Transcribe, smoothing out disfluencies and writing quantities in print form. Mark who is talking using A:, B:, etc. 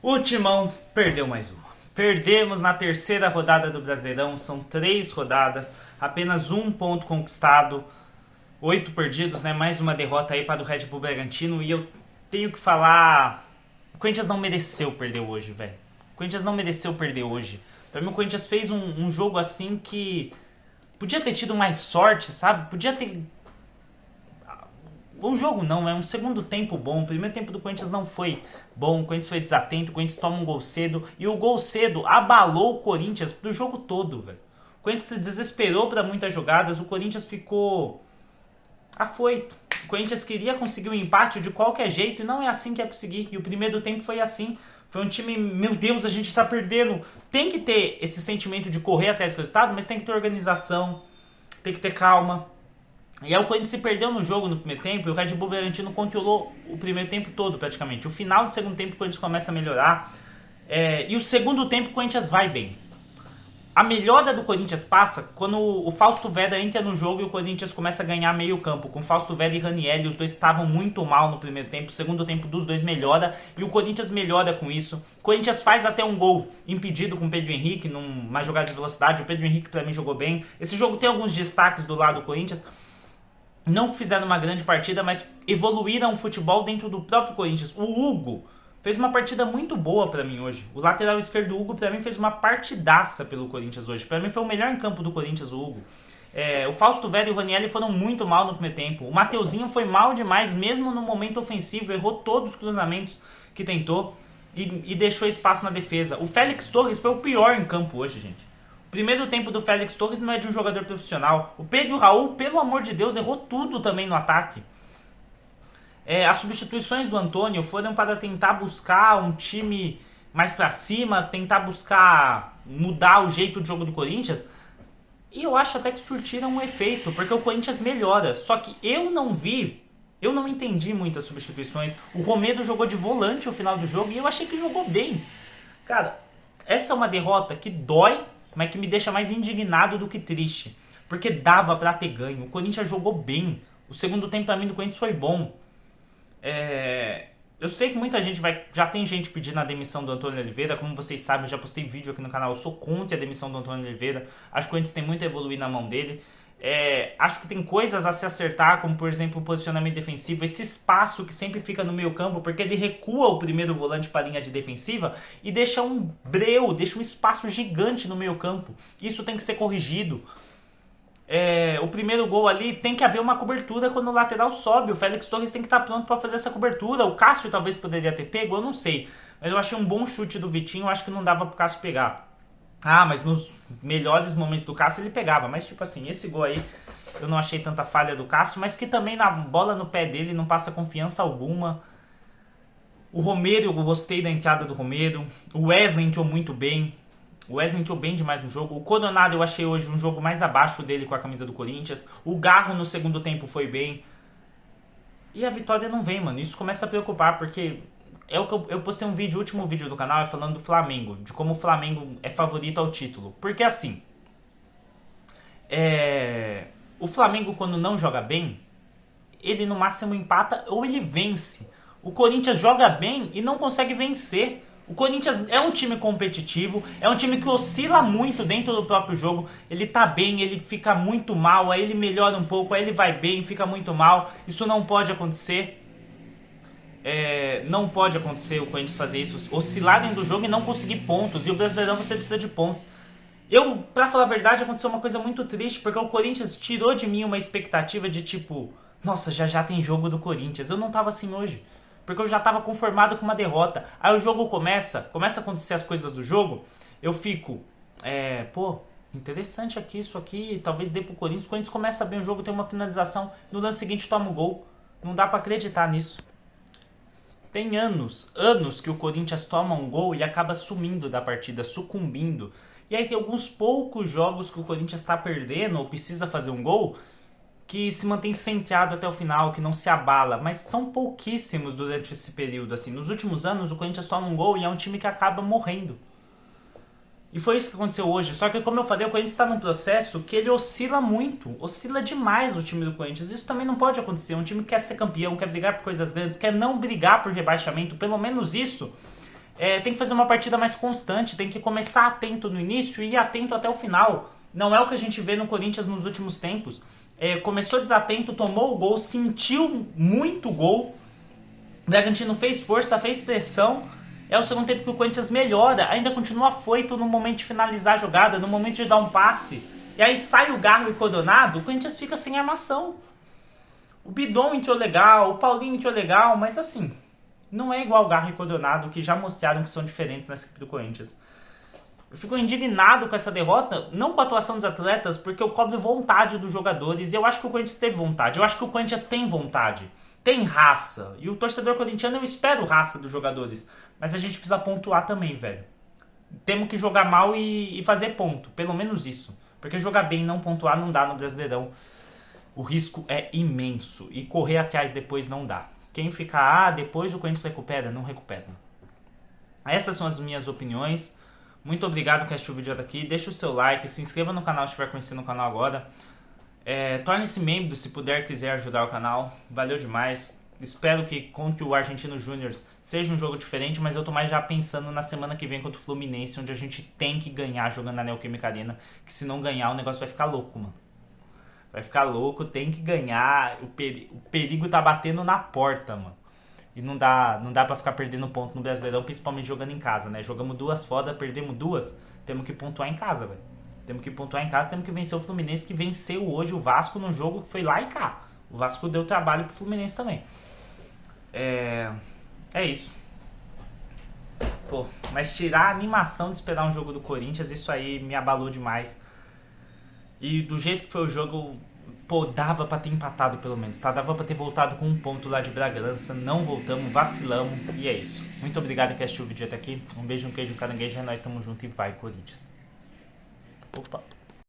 A: O Timão perdeu mais uma. Perdemos na terceira rodada do Brasileirão, são 3 rodadas, apenas 1 ponto conquistado, 8 perdidos, né? Mais uma derrota aí para o Red Bull Bragantino. E eu tenho que falar, o Corinthians não mereceu perder hoje, velho. O Corinthians não mereceu perder hoje. Pra mim o Corinthians fez um jogo assim que podia ter tido mais sorte, sabe? Podia ter... Um jogo não, é um segundo tempo bom. O primeiro tempo do Corinthians não foi bom, o Corinthians foi desatento, o Corinthians toma um gol cedo. E o gol cedo abalou o Corinthians pro jogo todo, velho. O Corinthians se desesperou para muitas jogadas, o Corinthians ficou afoito. O Corinthians queria conseguir um empate de qualquer jeito e não é assim que é conseguir. E o primeiro tempo foi assim. Foi um time, meu Deus, a gente tá perdendo. Tem que ter esse sentimento de correr atrás do resultado, mas tem que ter organização, tem que ter calma. E aí o Corinthians se perdeu no jogo no primeiro tempo e o Red Bull Bragantino controlou o primeiro tempo todo praticamente. O final do segundo tempo o Corinthians começa a melhorar. E o segundo tempo o Corinthians vai bem. A melhora do Corinthians passa quando o Fausto Vera entra no jogo e o Corinthians começa a ganhar meio campo. Com Fausto Vera e Ranieri, os dois estavam muito mal no primeiro tempo. O segundo tempo dos dois melhora e o Corinthians melhora com isso. O Corinthians faz até um gol impedido com o Pedro Henrique numa jogada de velocidade. O Pedro Henrique pra mim jogou bem. Esse jogo tem alguns destaques do lado do Corinthians. Não que fizeram uma grande partida, mas evoluíram o futebol dentro do próprio Corinthians. O Hugo fez uma partida muito boa pra mim hoje. O lateral esquerdo Hugo pra mim fez uma partidaça pelo Corinthians hoje. Pra mim foi o melhor em campo do Corinthians, o Hugo. O Fausto Vera e o Ranieri foram muito mal no primeiro tempo. O Mateuzinho foi mal demais, mesmo no momento ofensivo. Errou todos os cruzamentos que tentou e deixou espaço na defesa. O Félix Torres foi o pior em campo hoje, gente. O primeiro tempo do Félix Torres não é de um jogador profissional. O Pedro Raul, pelo amor de Deus, errou tudo também no ataque. As substituições do Antônio foram para tentar buscar um time mais pra cima, tentar buscar mudar o jeito de jogo do Corinthians. E eu acho até que surtiram um efeito, porque o Corinthians melhora. Só que eu não entendi muitas substituições. O Romero jogou de volante no final do jogo e eu achei que jogou bem. Cara, essa é uma derrota que dói, mas que me deixa mais indignado do que triste. Porque dava pra ter ganho. O Corinthians jogou bem. O segundo tempo pra mim do Corinthians foi bom. Eu sei que muita gente já tem gente pedindo a demissão do Antônio Oliveira. Como vocês sabem, eu já postei vídeo aqui no canal. Eu sou contra a demissão do Antônio Oliveira. Acho que o Corinthians tem muito a evoluir na mão dele. Acho que tem coisas a se acertar, como por exemplo o posicionamento defensivo, esse espaço que sempre fica no meio campo, porque ele recua o primeiro volante para a linha de defensiva e deixa um breu, deixa um espaço gigante no meio campo. Isso tem que ser corrigido. O primeiro gol ali tem que haver uma cobertura quando o lateral sobe. O Félix Torres tem que estar pronto para fazer essa cobertura. O Cássio talvez poderia ter pego, eu não sei, mas eu achei um bom chute do Vitinho. Eu acho que não dava pro Cássio pegar. Mas nos melhores momentos do Cássio ele pegava. Mas tipo assim, esse gol aí eu não achei tanta falha do Cássio, mas que também na bola no pé dele não passa confiança alguma. O Romero, eu gostei da entrada do Romero. O Wesley entrou muito bem. O Wesley entrou bem demais no jogo. O Coronado eu achei hoje um jogo mais abaixo dele com a camisa do Corinthians. O Garro no segundo tempo foi bem. E a vitória não vem, mano. Isso começa a preocupar, porque... Eu postei o último vídeo do canal falando do Flamengo, de como o Flamengo é favorito ao título. Porque assim, o Flamengo quando não joga bem, ele no máximo empata ou ele vence. O Corinthians joga bem e não consegue vencer. O Corinthians é um time competitivo, é um time que oscila muito dentro do próprio jogo. Ele tá bem, ele fica muito mal, aí ele melhora um pouco, aí ele vai bem, fica muito mal. Isso não pode acontecer. Não pode acontecer o Corinthians fazer isso, oscilar dentro do jogo e não conseguir pontos. E o Brasileirão você precisa de pontos. Pra falar a verdade, aconteceu uma coisa muito triste, porque o Corinthians tirou de mim uma expectativa de tipo, nossa, já tem jogo do Corinthians. Eu não tava assim hoje, porque eu já tava conformado com uma derrota. Aí o jogo começa a acontecer as coisas do jogo, eu fico, interessante aqui, isso aqui, talvez dê pro Corinthians. O Corinthians começa bem o jogo, tem uma finalização, no lance seguinte toma o gol. Não dá pra acreditar nisso. Tem anos que o Corinthians toma um gol e acaba sumindo da partida, sucumbindo. E aí tem alguns poucos jogos que o Corinthians está perdendo ou precisa fazer um gol que se mantém centrado até o final, que não se abala. Mas são pouquíssimos durante esse período. Assim. Nos últimos anos o Corinthians toma um gol e é um time que acaba morrendo. E foi isso que aconteceu hoje. Só que, como eu falei, o Corinthians está num processo que ele oscila muito. Oscila demais o time do Corinthians. Isso também não pode acontecer. Um time que quer ser campeão, quer brigar por coisas grandes, quer não brigar por rebaixamento. Pelo menos isso tem que fazer uma partida mais constante, tem que começar atento no início e ir atento até o final. Não é o que a gente vê no Corinthians nos últimos tempos. Começou desatento, tomou o gol, sentiu muito gol. O Bragantino fez força, fez pressão. É o segundo tempo que o Corinthians melhora, ainda continua afoito no momento de finalizar a jogada, no momento de dar um passe. E aí sai o Garro e o Coronado, o Corinthians fica sem armação. O Bidon entrou legal, o Paulinho entrou legal, mas assim, não é igual o Garro e o Coronado, que já mostraram que são diferentes nessa equipe do Corinthians. Eu fico indignado com essa derrota, não com a atuação dos atletas, porque eu cobro vontade dos jogadores, e eu acho que o Corinthians teve vontade, eu acho que o Corinthians tem vontade, tem raça, e o torcedor corintiano eu espero raça dos jogadores, mas a gente precisa pontuar também, velho. Temos que jogar mal e fazer ponto, pelo menos isso, porque jogar bem e não pontuar não dá no Brasileirão, o risco é imenso, e correr atrás depois não dá. Quem ficar, depois o Corinthians recupera, não recupera. Essas são as minhas opiniões. Muito obrigado por assistir o vídeo até aqui. Deixa o seu like, se inscreva no canal se estiver conhecendo o canal agora. Torne-se membro se puder, quiser ajudar o canal. Valeu demais. Espero que contra o Argentino Júnior seja um jogo diferente, mas eu tô mais já pensando na semana que vem contra o Fluminense, onde a gente tem que ganhar jogando na Neoquímica Arena, que se não ganhar o negócio vai ficar louco, mano. Vai ficar louco, tem que ganhar, o perigo tá batendo na porta, mano. E não dá pra ficar perdendo ponto no Brasileirão, principalmente jogando em casa, né? Jogamos 2 foda, perdemos 2, temos que pontuar em casa, velho. Temos que pontuar em casa, temos que vencer o Fluminense, que venceu hoje o Vasco num jogo que foi lá e cá. O Vasco deu trabalho pro Fluminense também. É isso. Pô, mas tirar a animação de esperar um jogo do Corinthians, isso aí me abalou demais. E do jeito que foi o jogo, pô, dava pra ter empatado pelo menos, tá? Dava pra ter voltado com 1 ponto lá de Bragança, não voltamos, vacilamos, e é isso. Muito obrigado que assistiu o vídeo até aqui, um beijo, um queijo, um caranguejo, nós estamos juntos e vai Corinthians. Opa!